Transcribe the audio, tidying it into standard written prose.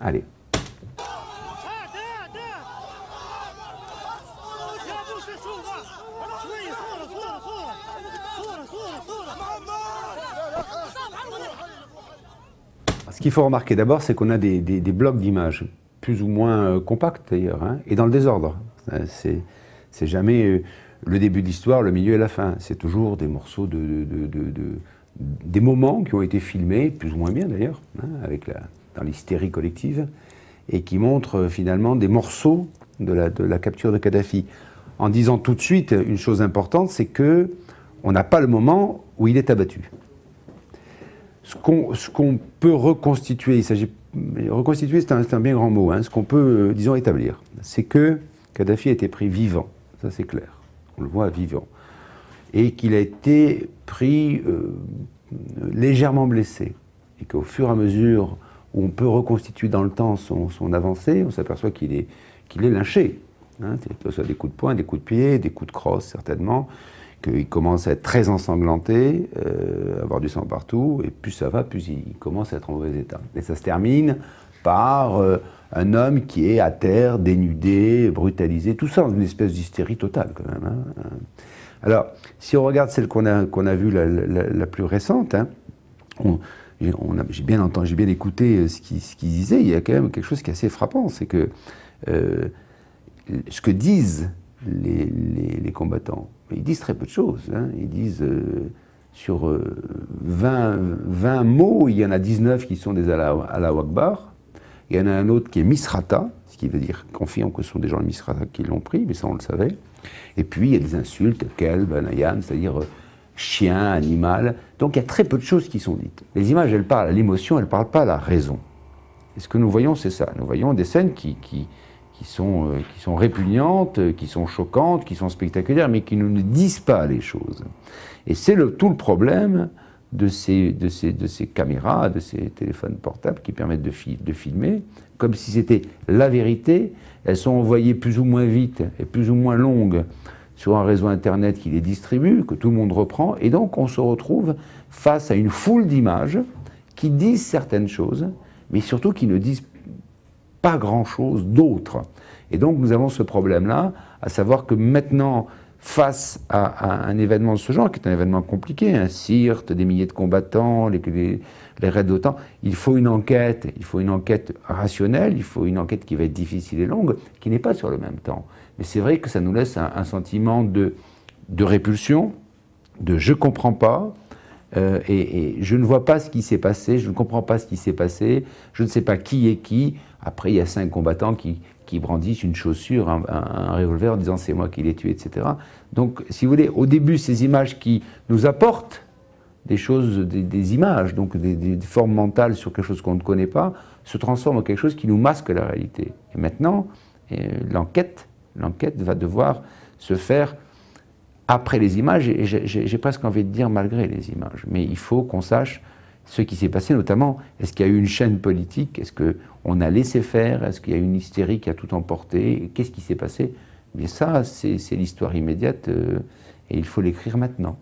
Allez. Ce qu'il faut remarquer d'abord, c'est qu'on a des blocs d'images, plus ou moins compacts d'ailleurs, hein, et dans le désordre. C'est jamais le début de l'histoire, le milieu et la fin. C'est toujours des morceaux des moments qui ont été filmés, plus ou moins bien d'ailleurs, hein, dans l'hystérie collective, et qui montrent finalement des morceaux de la capture de Kadhafi. En disant tout de suite une chose importante, c'est qu'on n'a pas le moment où il est abattu. Ce qu'on peut reconstituer, reconstituer c'est un bien grand mot, hein, ce qu'on peut, disons, établir, c'est que Kadhafi a été pris vivant, ça c'est clair, on le voit vivant, et qu'il a été pris légèrement blessé, et qu'au fur et à mesure où on peut reconstituer dans le temps son avancée, on s'aperçoit qu'il est lynché, hein, soit des coups de poing, des coups de pied, des coups de crosse certainement, qu'il commence à être très ensanglanté, avoir du sang partout, et plus ça va, plus il commence à être en mauvais état. Et ça se termine par un homme qui est à terre, dénudé, brutalisé, tout ça dans une espèce d'hystérie totale quand même. Hein. Alors, si on regarde celle qu'on a vue la plus récente, hein, j'ai bien écouté ce qu'il disait, il y a quand même quelque chose qui est assez frappant, c'est que ce que disent les combattants, ils disent très peu de choses. Hein. Ils disent sur 20 mots, il y en a 19 qui sont des Allahu Akbar. Il y en a un autre qui est Misrata, ce qui veut dire, confirme que ce sont des gens de Misrata qui l'ont pris, mais ça on le savait. Et puis il y a des insultes, Kelb, Nayan, c'est-à-dire chien, animal. Donc il y a très peu de choses qui sont dites. Les images, elles parlent à l'émotion, elles ne parlent pas à la raison. Et ce que nous voyons, c'est ça. Nous voyons des scènes qui sont répugnantes, qui sont choquantes, qui sont spectaculaires, mais qui ne disent pas les choses. Et c'est tout le problème de ces caméras, de ces téléphones portables qui permettent de filmer, comme si c'était la vérité. Elles sont envoyées plus ou moins vite et plus ou moins longues sur un réseau Internet qui les distribue, que tout le monde reprend, et donc on se retrouve face à une foule d'images qui disent certaines choses, mais surtout qui ne disent pas grand-chose d'autre. Et donc nous avons ce problème-là, à savoir que maintenant, face à un événement de ce genre, qui est un événement compliqué, un Sirte, des milliers de combattants, les raids d'OTAN, il faut une enquête rationnelle, il faut une enquête qui va être difficile et longue, qui n'est pas sur le même temps. Mais c'est vrai que ça nous laisse un sentiment de répulsion, de « je ne comprends pas », et je ne vois pas ce qui s'est passé, je ne comprends pas ce qui s'est passé, je ne sais pas qui est qui. Après, il y a 5 combattants qui brandissent une chaussure, un revolver, en disant « c'est moi qui l'ai tué », etc. Donc, si vous voulez, au début, ces images qui nous apportent des choses, des images, donc des formes mentales sur quelque chose qu'on ne connaît pas, se transforment en quelque chose qui nous masque la réalité. Et maintenant, l'enquête va devoir se faire après les images, et j'ai presque envie de dire malgré les images. Mais il faut qu'on sache ce qui s'est passé, notamment, est-ce qu'il y a eu une chaîne politique, est-ce qu'on a laissé faire, est-ce qu'il y a eu une hystérie qui a tout emporté, qu'est-ce qui s'est passé? Mais ça, c'est l'histoire immédiate, et il faut l'écrire maintenant.